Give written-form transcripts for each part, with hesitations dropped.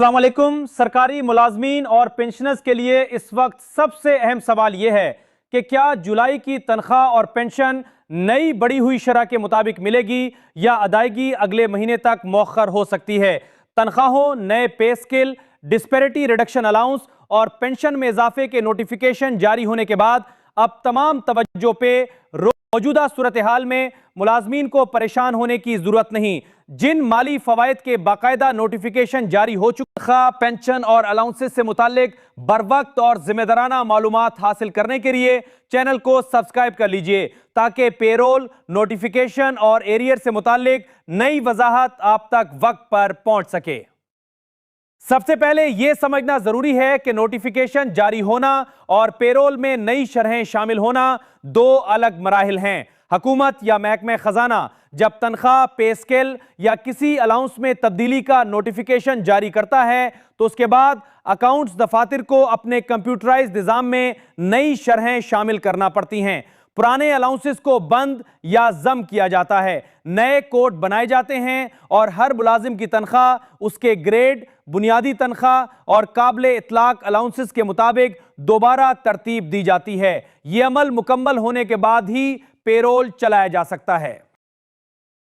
अस्सलाम वालेकुम। सरकारी मुलाजमीन और पेंशनर्स के लिए इस वक्त सबसे अहम सवाल यह है कि क्या जुलाई की तनख्वाह और पेंशन नई बढ़ी हुई शरह के मुताबिक मिलेगी या अदायगी अगले महीने तक मौखर हो सकती है। तनख्वाहों, नए पे स्केल, डिस्पैरिटी रिडक्शन अलाउंस और पेंशन में इजाफे के नोटिफिकेशन जारी होने के बाद अब तमाम तवज्जो पे मौजूदा सूरत हाल में मुलाजमीन को परेशान होने की जरूरत नहीं। जिन माली फवायद के बाकायदा नोटिफिकेशन जारी हो चुका, पेंशन और अलाउंसेस से मुतालिक बर वक्त और जिम्मेदाराना मालूमात हासिल करने के लिए चैनल को सब्सक्राइब कर लीजिए ताकि पेरोल, नोटिफिकेशन और एरियर से मुतालिक नई वजाहत आप तक वक्त पर पहुंच सके। सबसे पहले यह समझना जरूरी है कि नोटिफिकेशन जारी होना और पेरोल में नई शरहें शामिल होना दो अलग मराहिल हैं। हुकूमत या महकमे खजाना जब तनख्वाह, पे स्केल या किसी अलाउंस में तब्दीली का नोटिफिकेशन जारी करता है तो उसके बाद अकाउंट्स दफातर को अपने कंप्यूटराइज्ड निज़ाम में नई शरहें शामिल करना पड़ती हैं। पुराने अलाउंसेस को बंद या जम किया जाता है, नए कोड बनाए जाते हैं और हर मुलाजिम की तनख्वाह, उसके ग्रेड, बुनियादी तनख्वाह और काबिले इतलाक अलाउंसेस के मुताबिक दोबारा तरतीब दी जाती है। यह अमल मुकम्मल होने के बाद ही पेरोल चलाया जा सकता है।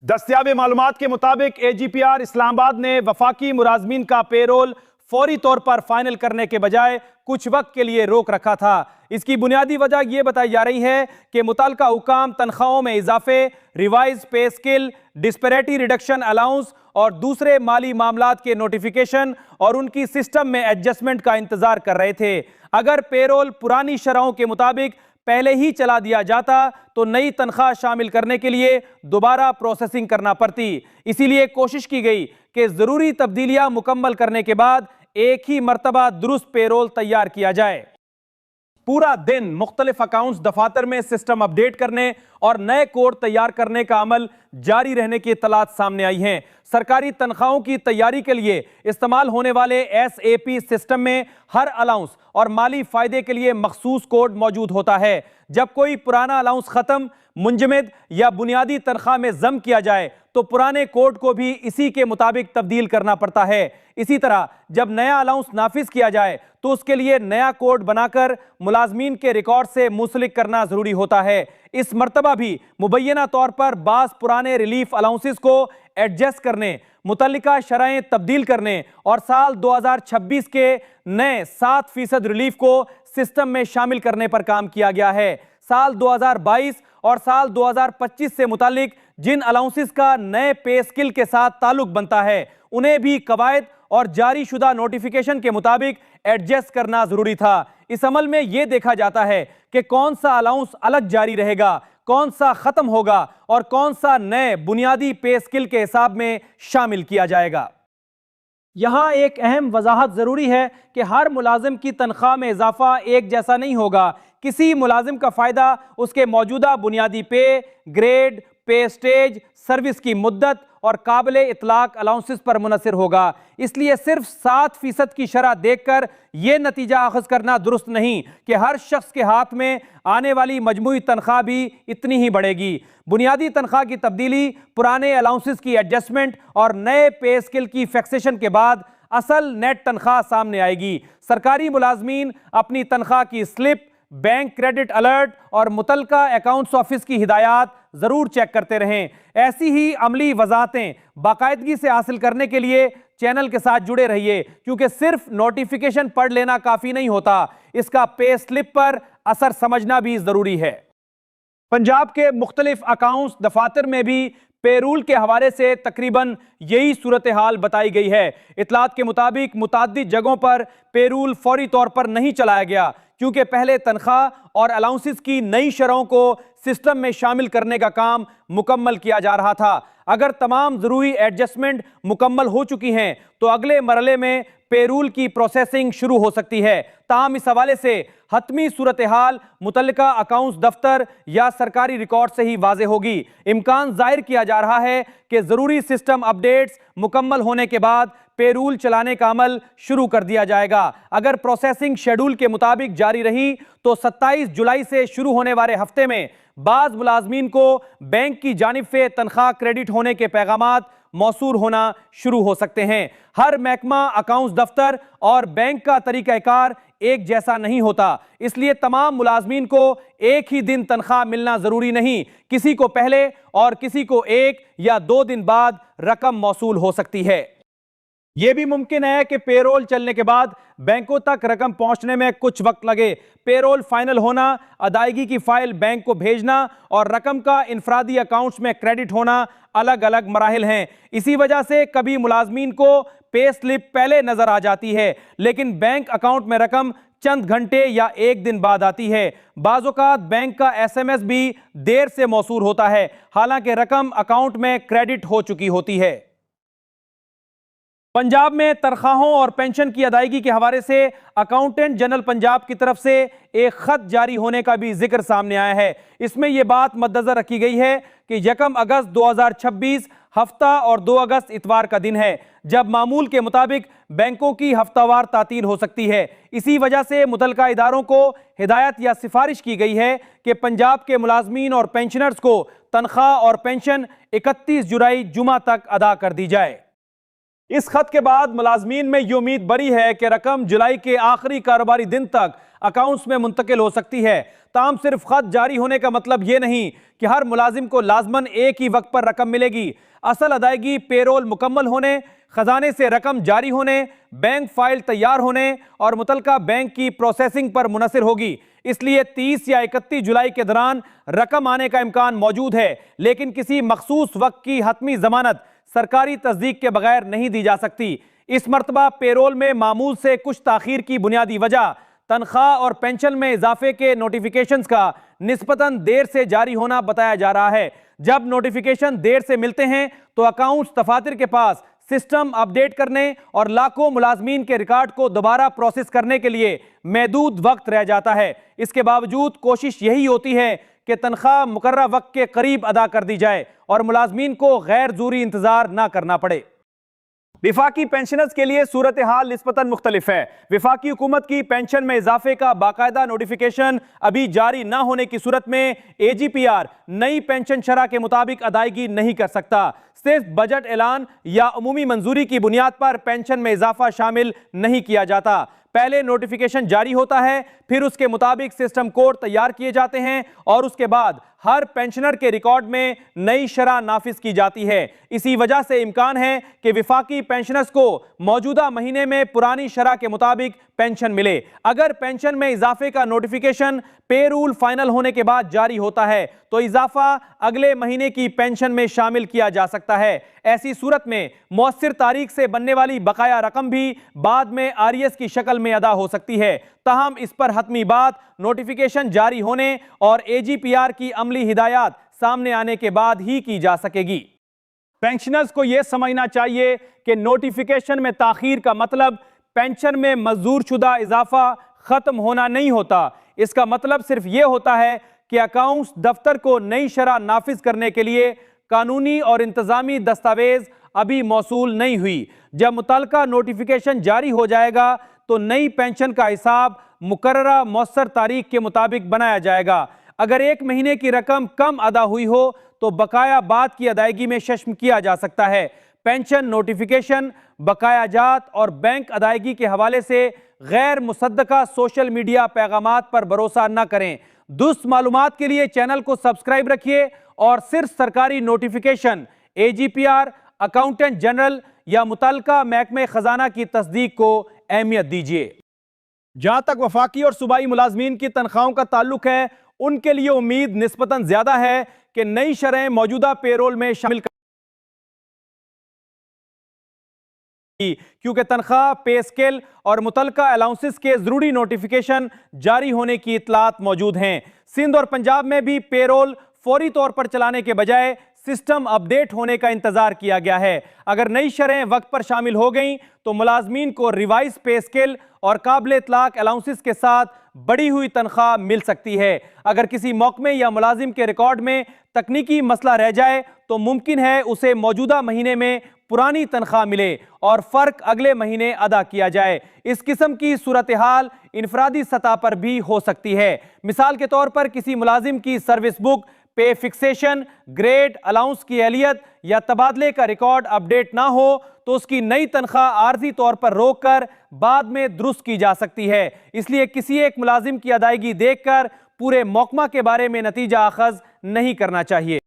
दस्तयाब मालूमात के मुताबिक AGPR इस्लामाबाद ने वफाकी मुलाजमीन का पेरोल फौरी तौर पर फाइनल करने के बजाय कुछ वक्त के लिए रोक रखा था। इसकी बुनियादी वजह यह बताई जा रही है कि मुताल्लिका हुकाम तनख्वाहों में इजाफे, रिवाइज पे स्केल, डिस्पैरिटी रिडक्शन अलाउंस और दूसरे माली मामलात के नोटिफिकेशन और उनकी सिस्टम में एडजस्टमेंट का इंतजार कर रहे थे। अगर पेरोल पुरानी शरहों के मुताबिक पहले ही चला दिया जाता तो नई तनख्वाह शामिल करने के लिए दोबारा प्रोसेसिंग करना पड़ती। इसीलिए कोशिश की गई कि जरूरी तब्दीलियां मुकम्मल करने के बाद एक ही मर्तबा दुरुस्त पेरोल तैयार किया जाए। पूरा दिन मुख्तलिफ अकाउंट्स दफातर में सिस्टम अपडेट करने और नए कोड तैयार करने का अमल जारी रहने की इत्तलात सामने आई हैं। सरकारी तनख्वाहों की तैयारी के लिए इस्तेमाल होने वाले SAP सिस्टम में हर अलाउंस और माली फायदे के लिए मखसूस कोड मौजूद होता है। जब कोई पुराना अलाउंस खत्म, मुंजमद या बुनियादी तनख्वाह में जम किया जाए तो पुराने कोड को भी इसी के मुताबिक तब्दील करना पड़ता है। इसी तरह जब नया अलाउंस नाफिज किया जाए तो उसके लिए नया कोड बनाकर मुलाजमीन के रिकॉर्ड से मुंसलिक करना जरूरी होता है। इस मर्तबा भी मुबैना तौर पर बास पुराने रिलीफ अलाउंसेस को एडजस्ट करने, मुतल्लिका शरहें तब्दील करने और साल 2026 के नए 7% रिलीफ को सिस्टम में शामिल करने पर काम किया गया है। साल 2022 और साल 2025 से मुतालिक जिन अलाउंसेस का नए पे स्केल के साथ ताल्लुक बनता है उन्हें भी कवायद और जारी शुदा नोटिफिकेशन के मुताबिक एडजस्ट करना जरूरी था। इस अमल में यह देखा जाता है कि कौन सा अलाउंस अलग जारी रहेगा, कौन सा खत्म होगा और कौन सा नए बुनियादी पे स्केल के हिसाब में शामिल किया जाएगा। यहां एक अहम वजाहत जरूरी है कि हर मुलाजिम की तनख्वाह में इजाफा एक जैसा नहीं होगा। किसी मुलाजिम का फायदा उसके मौजूदा बुनियादी पे, ग्रेड, पे स्टेज, सर्विस की मुद्दत और काबिले इतलाक अलाउंसेस पर मुनसर होगा। इसलिए सिर्फ 7% की शरह देखकर यह नतीजा अखज़ करना दुरुस्त नहीं कि हर शख्स के हाथ में आने वाली मजमूई तनख्वाह भी इतनी ही बढ़ेगी। बुनियादी तनख्वाह की तब्दीली, पुराने अलाउंसेस की एडजस्टमेंट और नए पे स्केल की फिक्सेशन के बाद असल नेट तनख्वाह सामने आएगी। सरकारी मुलाजमीन अपनी तनख्वाह की स्लिप, बैंक क्रेडिट अलर्ट और मुतल्लिका अकाउंट्स ऑफिस की हिदायत जरूर चेक करते रहें। ऐसी ही अमली वजाहतें बाकायदगी से हासिल करने के लिए चैनल के साथ जुड़े रहिए, क्योंकि सिर्फ नोटिफिकेशन पढ़ लेना काफी नहीं होता, इसका पे स्लिप पर असर समझना भी जरूरी है। पंजाब के मुख्तलिफ अकाउंट्स दफातर में भी पेरोल के हवाले से तकरीबन यही सूरत हाल बताई गई है। इतलात के मुताबिक मुताद्दिद जगहों पर पेरोल फौरी तौर पर नहीं चलाया गया क्योंकि पहले तनख्वाह और अलाउंसेस की नई शरहों को सिस्टम में शामिल करने का काम मुकम्मल किया जा रहा था। अगर तमाम जरूरी एडजस्टमेंट मुकम्मल हो चुकी हैं तो अगले मरहले में पेरोल की प्रोसेसिंग शुरू हो सकती है। ताहम इस हवाले से हतमी सूरत हाल मुतल्लिका अकाउंट्स दफ्तर या सरकारी रिकॉर्ड से ही वाज़े होगी। इम्कान जाहिर किया जा रहा है कि जरूरी सिस्टम अपडेट्स मुकम्मल होने के बाद पेरोल चलाने का अमल शुरू कर दिया जाएगा। अगर प्रोसेसिंग शेड्यूल के मुताबिक जारी रही तो 27 जुलाई से शुरू होने वाले हफ्ते में बाज मुलाजमीन को बैंक की जानिब से तनख्वाह क्रेडिट होने के पैगामात मौसूल होना शुरू हो सकते हैं। हर महकमा, अकाउंट्स दफ्तर और बैंक का तरीकाकार एक जैसा नहीं होता, इसलिए तमाम मुलाजमीन को एक ही दिन तनख्वाह मिलना जरूरी नहीं। किसी को पहले और किसी को 1 या 2 दिन बाद रकम मौसूल हो सकती है। यह भी मुमकिन है कि पेरोल चलने के बाद बैंकों तक रकम पहुंचने में कुछ वक्त लगे। पेरोल फाइनल होना, अदायगी की फाइल बैंक को भेजना और रकम का इनफरादी अकाउंट्स में क्रेडिट होना अलग अलग मराहिल हैं। इसी वजह से कभी मुलाजमीन को पे स्लिप पहले नजर आ जाती है, लेकिन बैंक अकाउंट में रकम चंद घंटे या 1 दिन बाद आती है। बाज़ औक़ात बैंक का SMS भी देर से मौसूल होता है, हालांकि रकम अकाउंट में क्रेडिट हो चुकी होती है। पंजाब में तनख्वाहों और पेंशन की अदायगी के हवाले से अकाउंटेंट जनरल पंजाब की तरफ से एक खत जारी होने का भी जिक्र सामने आया है। इसमें यह बात मद्देनजर रखी गई है कि 1 अगस्त 2026 हफ्ता और 2 अगस्त इतवार का दिन है, जब मामूल के मुताबिक बैंकों की हफ्तावार तातील हो सकती है। इसी वजह से मुतलका इदारों को हिदायत या सिफारिश की गई है कि पंजाब के मुलाजमीन और पेंशनर्स को तनख्वाह और पेंशन 31 जुलाई जुमा तक अदा कर दी जाए। इस खत के बाद मुलाजमीन में ये उम्मीद बड़ी है कि रकम जुलाई के आखिरी कारोबारी दिन तक अकाउंट्स में मुंतकिल हो सकती है। ताम सिर्फ खत जारी होने का मतलब ये नहीं कि हर मुलाजिम को लाजमन एक ही वक्त पर रकम मिलेगी। असल अदायगी पेरोल मुकम्मल होने, खजाने से रकम जारी होने, बैंक फाइल तैयार होने और मुतलका बैंक की प्रोसेसिंग पर मुनसर होगी। इसलिए 30 या 31 जुलाई के दौरान रकम आने का इम्कान मौजूद है, लेकिन किसी मखसूस वक्त की हतमी जमानत सरकारी तस्दीक के बगैर नहीं दी जा सकती। इस मरतबा पेरोल में मामूल से कुछ ताखीर की बुनियादी वजह तनख्वाह और पेंशन में इजाफे के नोटिफिकेशंस का निस्बतन देर से जारी होना बताया जा रहा है। जब नोटिफिकेशन देर से मिलते हैं तो अकाउंट्स दफातर के पास सिस्टम अपडेट करने और लाखों मुलाजमीन के रिकॉर्ड को दोबारा प्रोसेस करने के लिए महदूद वक्त रह जाता है। इसके बावजूद कोशिश यही होती है कि तनख्वाह मुकर्रर वक्त के करीब अदा कर दी जाए और मुलाजमीन को गैर ज़रूरी इंतजार ना करना पड़े। विफाकी पेंशनर्स के लिए सूरत हाल निस्बतन मुख्तलिफ है। विफाकी हुकूमत की पेंशन में इजाफे का बाकायदा नोटिफिकेशन अभी जारी ना होने की सूरत में AGPR नई पेंशन शरह के मुताबिक अदायगी नहीं कर सकता। सिर्फ बजट ऐलान या अमूमी मंजूरी की बुनियाद पर पेंशन में इजाफा शामिल नहीं किया जाता। पहले नोटिफिकेशन जारी होता है, फिर उसके मुताबिक सिस्टम कोड तैयार किए जाते हैं और उसके बाद हर पेंशनर के रिकॉर्ड में नई शरह नाफिज की जाती है। इसी वजह से इम्कान है कि विफाकी पेंशनर्स को मौजूदा महीने में पुरानी शरह के मुताबिक पेंशन मिले। अगर पेंशन में इजाफे का नोटिफिकेशन पे रूल फाइनल होने के बाद जारी होता है तो इजाफा अगले महीने की पेंशन में शामिल किया जा सकता है। ऐसी सूरत में मौसर तारीख से बनने वाली बकाया रकम भी बाद में आरएस की शक्ल में अदा हो सकती है। ताहम इस पर हतमी बात नोटिफिकेशन जारी होने और AGPR की अमली हिदायत सामने आने के बाद ही की जा सकेगी। पेंशनर्स को यह समझना चाहिए कि नोटिफिकेशन में ताखीर का मतलब पेंशन में मंजूर शुदा इजाफा खत्म होना नहीं होता। इसका मतलब सिर्फ यह होता है कि अकाउंट्स दफ्तर को नई शरह नाफिज करने के लिए कानूनी और इंतजामी दस्तावेज अभी मौसूल नहीं हुई। जब मुतल्लिका नोटिफिकेशन जारी हो जाएगा तो नई पेंशन का हिसाब मुकर्ररा मौसर तारीख के मुताबिक बनाया जाएगा। अगर 1 महीने की रकम कम अदा हुई हो तो बकाया बाद की अदायगी में शश्म किया जा सकता है। पेंशन नोटिफिकेशन, बकाया जात और बैंक अदायगी के हवाले से गैर मुसद्दका सोशल मीडिया पैगामात पर भरोसा न करें। दुरुस्त मालूमात के लिए चैनल को सब्सक्राइब रखिए और सिर्फ सरकारी नोटिफिकेशन, AGPR, अकाउंटेंट जनरल या मुतल्लिका महकमे खजाना की तस्दीक को अहमियत दीजिए। जहां तक वफाकी और सूबाई मुलाजमीन की तनख्वाहों का ताल्लुक है, उनके लिए उम्मीद निस्बतन ज्यादा है कि नई शरह मौजूदा पेरोल में शामिल क्योंकि तनख्वाह, पे स्केल और मुतल्लिका अलाउंसेस के जरूरी नोटिफिकेशन जारी होने की इतलात मौजूद हैं। सिंध और पंजाब में भी पेरोल फौरी तौर पर चलाने के बजाय सिस्टम अपडेट होने का इंतजार किया गया है। अगर नई शरह वक्त पर शामिल हो गई तो मुलाजमीन को रिवाइज पे स्केल और काबिल इतलाक अलाउंसेस के साथ बढ़ी हुई तनख्वाह मिल सकती है। अगर किसी महकमे या मुलाजिम के रिकॉर्ड में तकनीकी मसला रह जाए तो मुमकिन है उसे मौजूदा महीने में पुरानी तनख्वाह मिले और फर्क अगले महीने अदा किया जाए। इस किस्म की सूरत हाल इनफरादी सतह पर भी हो सकती है। मिसाल के तौर पर किसी मुलाजिम की सर्विस बुक, पे फिक्सेशन, ग्रेड, अलाउंस की एहलियत या तबादले का रिकॉर्ड अपडेट ना हो तो उसकी नई तनख्वाह आर्जी तौर पर रोककर बाद में दुरुस्त की जा सकती है। इसलिए किसी एक मुलाजिम की अदायगी देखकर पूरे मौकमा के बारे में नतीजा अखज नहीं करना चाहिए।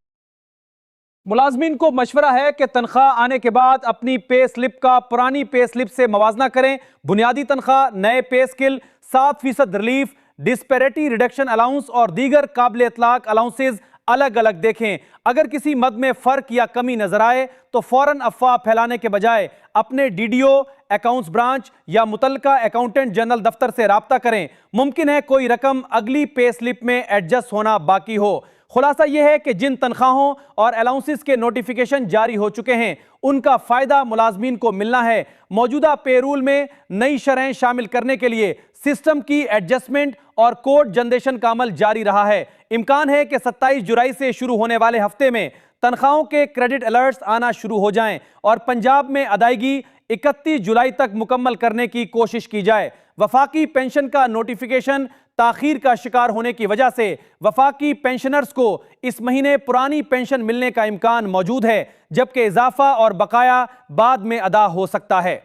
मुलाजमीन को मशवरा है कि तनख्वाह आने के बाद अपनी पे स्लिप का पुरानी पे स्लिप से मवाजना करें। बुनियादी तनख्वाह, नए पे skill, 7% relief, disparity reduction allowance और दीगर काबिल इतलाक अलाउंसेज अलग अलग देखें। अगर किसी मद में फर्क या कमी नजर आए तो फौरन अफवाह फैलाने के बजाय अपने डीडीओ, अकाउंट्स ब्रांच या मुतल्लिका अकाउंटेंट जनरल दफ्तर से राब्ता करें। मुमकिन है कोई रकम अगली पे स्लिप में एडजस्ट होना बाकी हो। खुलासा यह है कि जिन तनख्वाहों और अलाउंसेस के नोटिफिकेशन जारी हो चुके हैं उनका फायदा मुलाजमीन को मिलना है। मौजूदा पे रूल में नई शरहें शामिल करने के लिए सिस्टम की एडजस्टमेंट और कोड जनरेशन का अमल जारी रहा है। इम्कान है कि 27 जुलाई से शुरू होने वाले हफ्ते में तनख्वाहों के क्रेडिट अलर्ट्स आना शुरू हो जाएं और पंजाब में अदायगी 31 जुलाई तक मुकम्मल करने की कोशिश की जाए। वफाकी पेंशन का नोटिफिकेशन ताखीर का शिकार होने की वजह से वफाकी पेंशनर्स को इस महीने पुरानी पेंशन मिलने का इम्कान मौजूद है, जबकि इजाफा और बकाया बाद में अदा हो सकता है।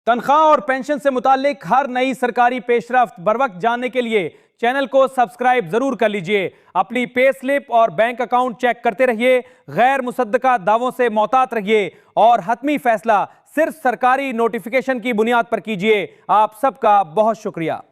तनख्वाह और पेंशन से मुताल्लिक हर नई सरकारी पेशरफ्त बरवक्त जानने के लिए चैनल को सब्सक्राइब जरूर कर लीजिए। अपनी पे स्लिप और बैंक अकाउंट चेक करते रहिए, गैर मुसद्दका दावों से मोहतात रहिए और हतमी फैसला सिर्फ सरकारी नोटिफिकेशन की बुनियाद पर कीजिए। आप सबका बहुत शुक्रिया।